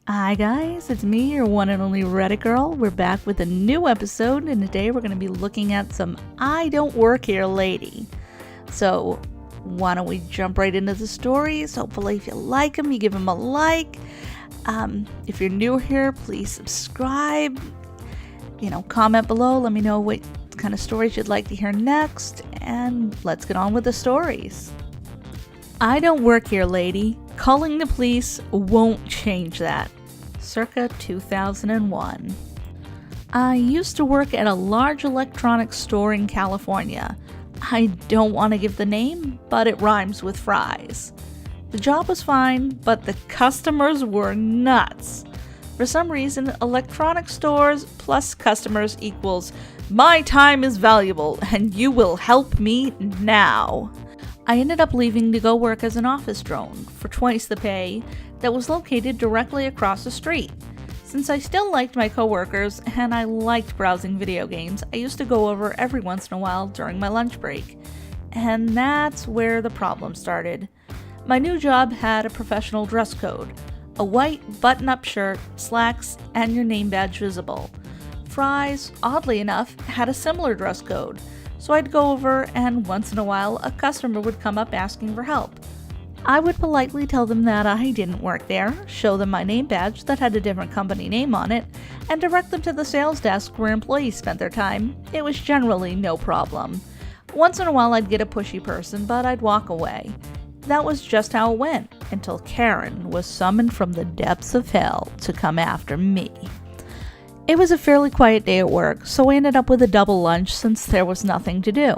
Hi guys, it's me, your one and only Reddit girl. We're back with a new episode, and today we're going to be looking at some I Don't Work Here Lady. So why don't we jump right into the stories? Hopefully if you like them, you give them a like. If you're new here, please subscribe. Comment below, let me know what kind of stories you'd like to hear next, and let's get on with the stories. I Don't Work Here Lady. Calling the police won't change that. Circa 2001. I used to work at a large electronics store in California. I don't want to give the name, but it rhymes with fries. The job was fine, but the customers were nuts. For some reason, electronic stores plus customers equals my time is valuable and you will help me now. I ended up leaving to go work as an office drone for twice the pay that was located directly across the street. Since I still liked my coworkers and I liked browsing video games, I used to go over every once in a while during my lunch break. And that's where the problem started. My new job had a professional dress code. A white button-up shirt, slacks, and your name badge visible. Fries, oddly enough, had a similar dress code. So I'd go over, and once in a while, a customer would come up asking for help. I would politely tell them that I didn't work there, show them my name badge that had a different company name on it, and direct them to the sales desk where employees spent their time. It was generally no problem. Once in a while I'd get a pushy person, but I'd walk away. That was just how it went, until Karen was summoned from the depths of hell to come after me. It was a fairly quiet day at work, so I ended up with a double lunch since there was nothing to do.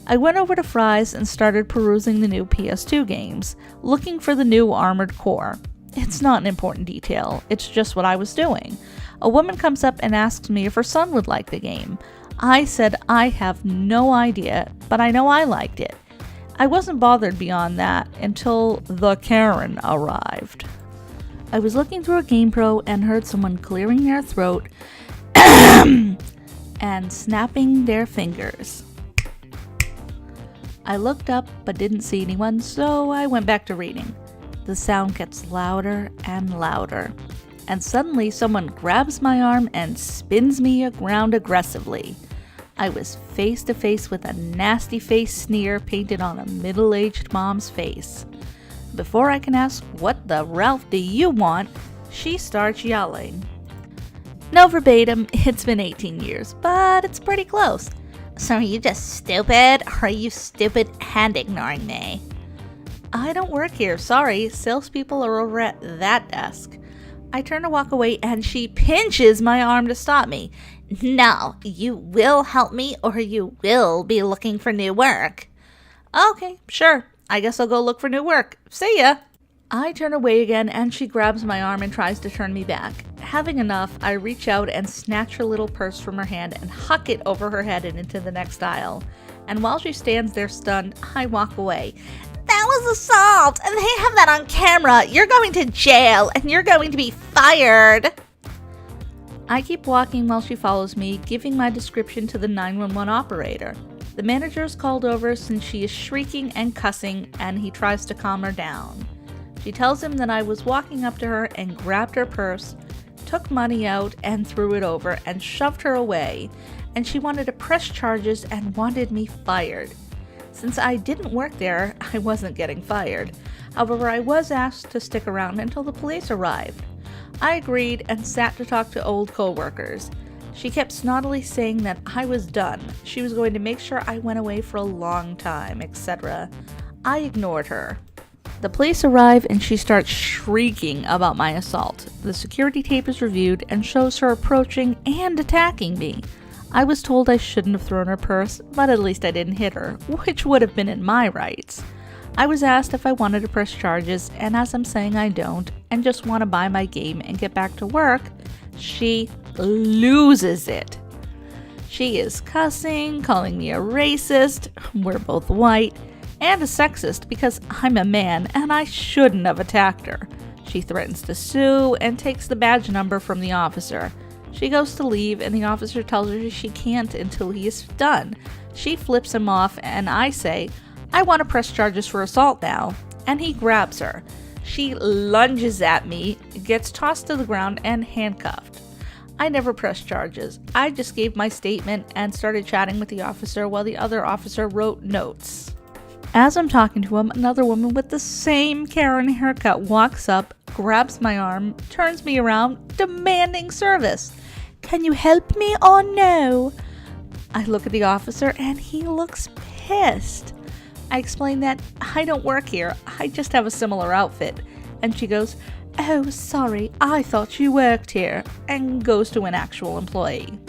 I went over to Fry's and started perusing the new PS2 games, looking for the new Armored Core. It's not an important detail, it's just what I was doing. A woman comes up and asks me if her son would like the game. I said I have no idea, but I know I liked it. I wasn't bothered beyond that until the Karen arrived. I was looking through a GamePro and heard someone clearing their throat and snapping their fingers. I looked up but didn't see anyone, so I went back to reading. The sound gets louder and louder, and suddenly someone grabs my arm and spins me around aggressively. I was face to face with a nasty face sneer painted on a middle-aged mom's face. Before I can ask, "What the Ralph do you want?" she starts yelling. No verbatim, it's been 18 years, but it's pretty close. "So are you just stupid, or are you stupid and ignoring me?" "I don't work here, sorry, salespeople are over at that desk." I turn to walk away and she pinches my arm to stop me. "No, you will help me or you will be looking for new work." "Okay, sure. I guess I'll go look for new work. See ya." I turn away again and she grabs my arm and tries to turn me back. Having enough, I reach out and snatch her little purse from her hand and huck it over her head and into the next aisle. And while she stands there stunned, I walk away. "That was assault, and they have that on camera. You're going to jail, and you're going to be fired." I keep walking while she follows me, giving my description to the 911 operator. The manager is called over since she is shrieking and cussing, and he tries to calm her down. She tells him that I was walking up to her and grabbed her purse, took money out and threw it over and shoved her away, and she wanted to press charges and wanted me fired. Since I didn't work there, I wasn't getting fired. However, I was asked to stick around until the police arrived. I agreed and sat to talk to old co-workers. She kept snottily saying that I was done. She was going to make sure I went away for a long time, etc. I ignored her. The police arrive and she starts shrieking about my assault. The security tape is reviewed and shows her approaching and attacking me. I was told I shouldn't have thrown her purse, but at least I didn't hit her, which would have been in my rights. I was asked if I wanted to press charges, and as I'm saying I don't, and just want to buy my game and get back to work, she loses it. She is cussing, calling me a racist, we're both white, and a sexist because I'm a man and I shouldn't have attacked her. She threatens to sue and takes the badge number from the officer. She goes to leave and the officer tells her she can't until he is done. She flips him off and I say, "I want to press charges for assault now," and he grabs her. She lunges at me, gets tossed to the ground, and handcuffed. I never pressed charges. I just gave my statement and started chatting with the officer while the other officer wrote notes. As I'm talking to him, another woman with the same Karen haircut walks up, grabs my arm, turns me around, demanding service. "Can you help me or no?" I look at the officer and he looks pissed. I explain that I don't work here, I just have a similar outfit. And she goes, "Oh, sorry, I thought you worked here," and goes to an actual employee.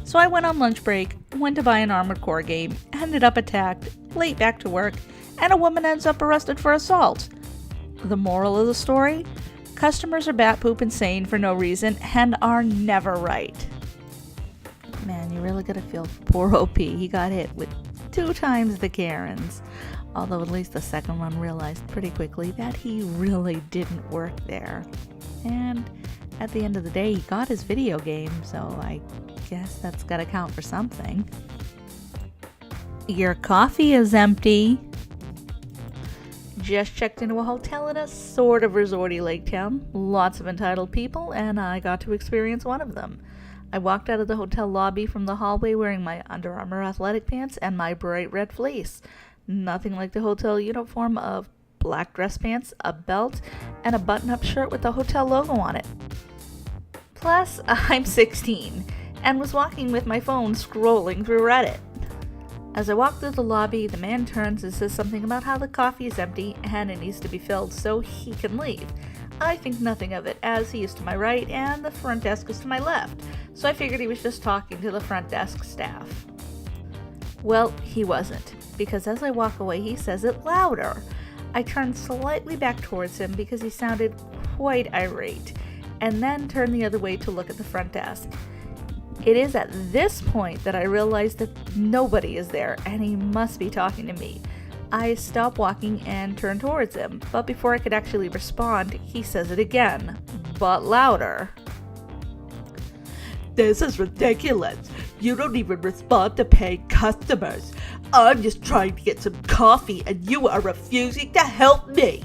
So I went on lunch break, went to buy an Armored Core game, ended up attacked, late back to work, and a woman ends up arrested for assault. The moral of the story? Customers are bat poop insane for no reason and are never right. Man, you really gotta feel for poor OP. He got hit with 2 times the Karens. Although at least the second one realized pretty quickly that he really didn't work there. And at the end of the day, he got his video game, so I guess that's gotta count for something. Your coffee is empty. Just checked into a hotel in a sort of resorty lake town. Lots of entitled people, and I got to experience one of them. I walked out of the hotel lobby from the hallway wearing my Under Armour athletic pants and my bright red fleece. Nothing like the hotel uniform of black dress pants, a belt, and a button-up shirt with the hotel logo on it. Plus, I'm 16, and was walking with my phone scrolling through Reddit. As I walk through the lobby, the man turns and says something about how the coffee is empty and it needs to be filled so he can leave. I think nothing of it, as he is to my right and the front desk is to my left, so I figured he was just talking to the front desk staff. Well, he wasn't, because as I walk away, he says it louder. I turn slightly back towards him because he sounded quite irate, and then turn the other way to look at the front desk. It is at this point that I realize that nobody is there and he must be talking to me. I stop walking and turn towards him, but before I could actually respond, he says it again, but louder. "This is ridiculous. You don't even respond to paying customers. I'm just trying to get some coffee and you are refusing to help me."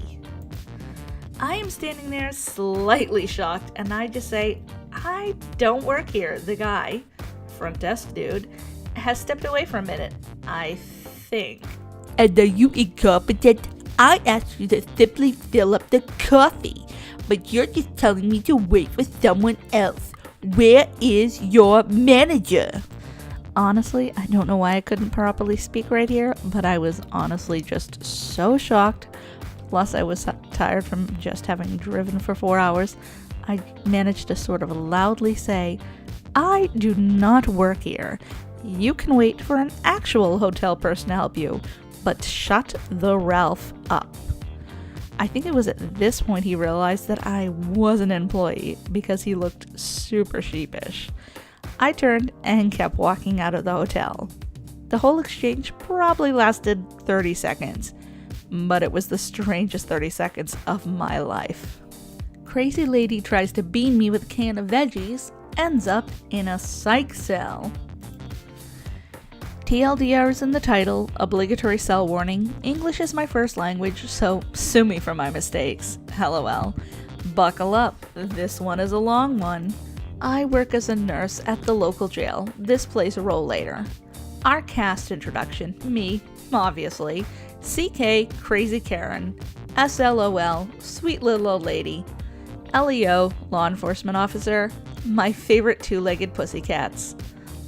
I am standing there slightly shocked and I just say, "I don't work here." The guy, front desk dude, has stepped away for a minute, I think. "And are you incompetent? I asked you to simply fill up the coffee, but you're just telling me to wait for someone else. Where is your manager?" Honestly, I don't know why I couldn't properly speak right here, but I was honestly just so shocked. Plus, I was tired from just having driven for 4 hours. I managed to sort of loudly say, "I do not work here. You can wait for an actual hotel person to help you, but shut the Ralph up." I think it was at this point he realized that I was an employee because he looked super sheepish. I turned and kept walking out of the hotel. The whole exchange probably lasted 30 seconds, but it was the strangest 30 seconds of my life. Crazy lady tries to bean me with a can of veggies, ends up in a psych cell. TLDR is in the title, obligatory cell warning. English is my first language, so sue me for my mistakes. LOL. Buckle up, this one is a long one. I work as a nurse at the local jail. This plays a role later. Our cast introduction, me, obviously, CK, Crazy Karen, SLOL, Sweet Little Old Lady, LEO, Law Enforcement Officer, my favorite 2-legged pussycats,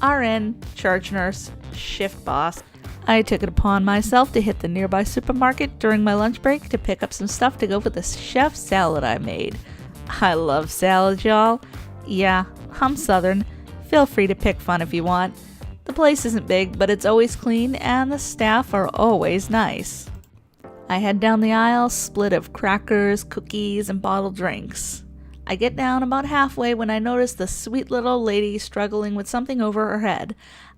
RN, Charge Nurse, Shift Boss. I took it upon myself to hit the nearby supermarket during my lunch break to pick up some stuff to go with the chef salad I made. I love salad, y'all. Yeah, I'm Southern. Feel free to pick fun if you want. The place isn't big, but it's always clean, and the staff are always nice. I head down the aisle, split of crackers, cookies, and bottled drinks. I get down about halfway when I notice the sweet little lady struggling with something over her head.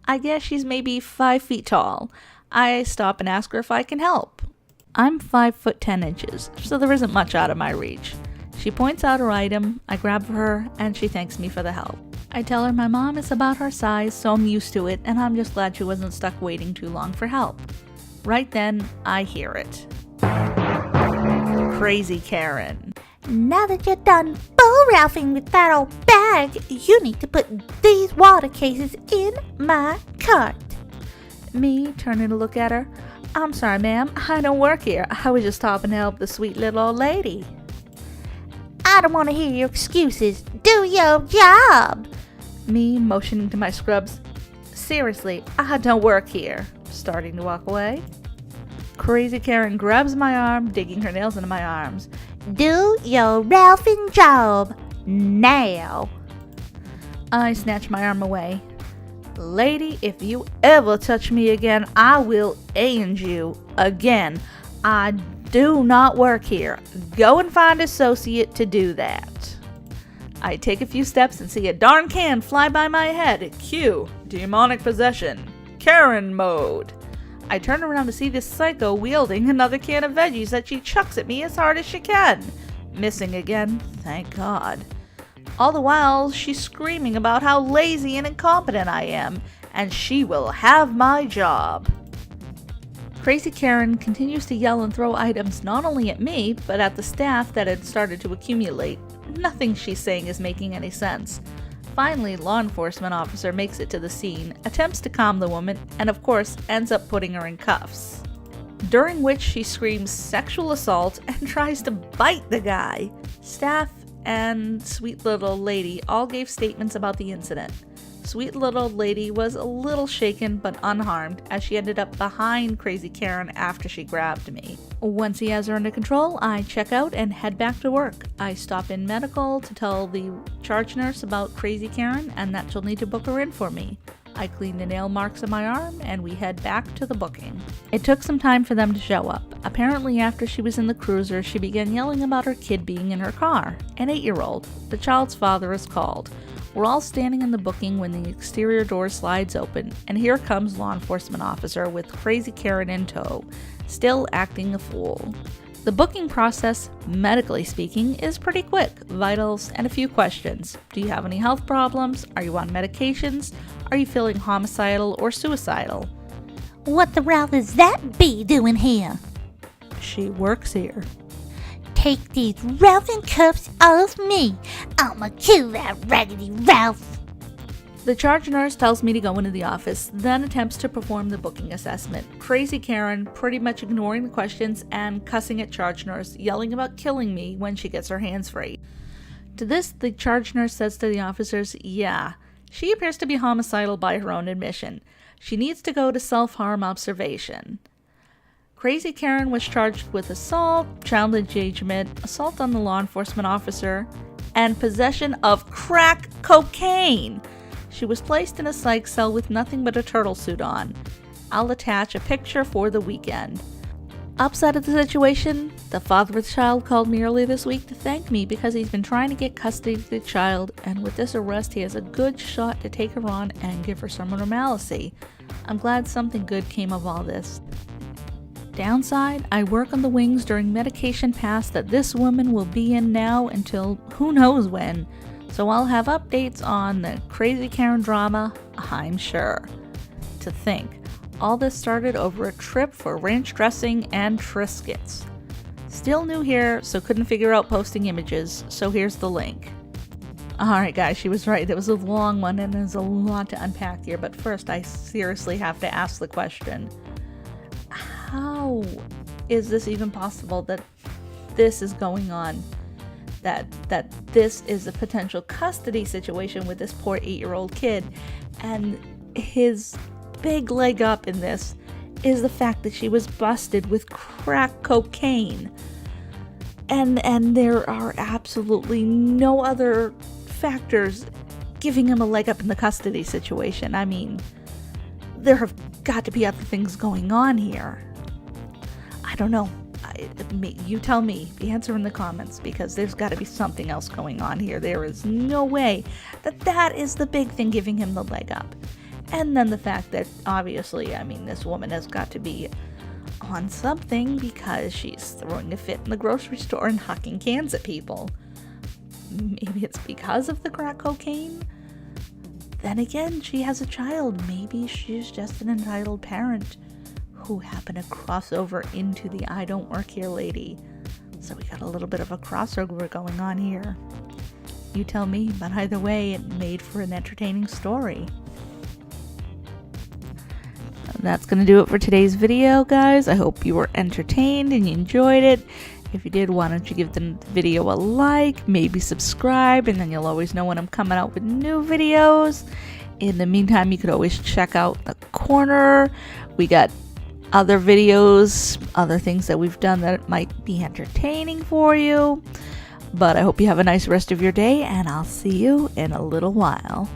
I guess she's maybe 5 feet tall. I stop and ask her if I can help. I'm 5 foot 10 inches, so there isn't much out of my reach. She points out her item, I grab her, and she thanks me for the help. I tell her my mom is about her size, so I'm used to it, and I'm just glad she wasn't stuck waiting too long for help. Right then, I hear it. Crazy Karen. Now that you're done bull-ralphing with that old bag, you need to put these water cases in my cart. Me turning to look at her. I'm sorry, ma'am. I don't work here. I was just stopping to help the sweet little old lady. I don't want to hear your excuses. Do your job. Me motioning to my scrubs. Seriously, I don't work here. Starting to walk away. Crazy Karen grabs my arm, digging her nails into my arms. Do your ralphing job now. I snatch my arm away. Lady, if you ever touch me again, I will end you again. I do not work here. Go and find an associate to do that. I take a few steps and see a darn can fly by my head. Cue demonic possession. Karen mode. I turn around to see this psycho wielding another can of veggies that she chucks at me as hard as she can. Missing again, thank God. All the while, she's screaming about how lazy and incompetent I am, and she will have my job. Crazy Karen continues to yell and throw items not only at me, but at the staff that had started to accumulate. Nothing she's saying is making any sense. Finally, law enforcement officer makes it to the scene, attempts to calm the woman, and of course, ends up putting her in cuffs. During which she screams sexual assault and tries to bite the guy. Staff and sweet little lady all gave statements about the incident. Sweet little lady was a little shaken but unharmed, as she ended up behind Crazy Karen after she grabbed me. Once he has her under control, I check out and head back to work. I stop in medical to tell the charge nurse about Crazy Karen and that she'll need to book her in for me. I clean the nail marks on my arm and we head back to the booking. It took some time for them to show up. Apparently after she was in the cruiser, she began yelling about her kid being in her car. An 8-year-old. The child's father is called. We're all standing in the booking when the exterior door slides open, and here comes law enforcement officer with Crazy Karen in tow, still acting a fool. The booking process, medically speaking, is pretty quick. Vitals and a few questions. Do you have any health problems? Are you on medications? Are you feeling homicidal or suicidal? What the Ralph is that bee doing here? She works here. Take these Ralphing cuffs off me. I'ma kill that raggedy Ralph. The charge nurse tells me to go into the office, then attempts to perform the booking assessment. Crazy Karen pretty much ignoring the questions and cussing at charge nurse, yelling about killing me when she gets her hands free. To this, the charge nurse says to the officers, yeah, she appears to be homicidal by her own admission. She needs to go to self-harm observation. Crazy Karen was charged with assault, child endangerment, assault on the law enforcement officer, and possession of crack cocaine. She was placed in a psych cell with nothing but a turtle suit on. I'll attach a picture for the weekend. Upside of the situation, the father of the child called me earlier this week to thank me because he's been trying to get custody of the child, and with this arrest he has a good shot to take her on and give her some normalcy. I'm glad something good came of all this. Downside, I work on the wings during medication pass that this woman will be in now until who knows when, so I'll have updates on the Crazy Karen drama, I'm sure. To think, all this started over a trip for ranch dressing and Triscuits. Still new here, so couldn't figure out posting images, so here's the link. Alright guys, she was right, it was a long one and there's a lot to unpack here, but first I seriously have to ask the question. How is this even possible that this is going on? That this is a potential custody situation with this poor 8-year-old kid, and his big leg up in this is the fact that she was busted with crack cocaine, and there are absolutely no other factors giving him a leg up in the custody situation. I mean, there have got to be other things going on here. I don't know. You tell me. The answer in the comments, because there's got to be something else going on here. There is no way that is the big thing giving him the leg up. And then the fact that, obviously, I mean, this woman has got to be on something because she's throwing a fit in the grocery store and hucking cans at people. Maybe it's because of the crack cocaine? Then again, she has a child. Maybe she's just an entitled parent who happened to cross over into the I Don't Work Here lady. So we got a little bit of a crossover going on here. You tell me, but either way, it made for an entertaining story. That's going to do it for today's video, guys. I hope you were entertained and you enjoyed it. If you did, why don't you give the video a like, maybe subscribe, and then you'll always know when I'm coming out with new videos. In the meantime, you could always check out the corner. We got other videos, other things that we've done that might be entertaining for you. But I hope you have a nice rest of your day, and I'll see you in a little while.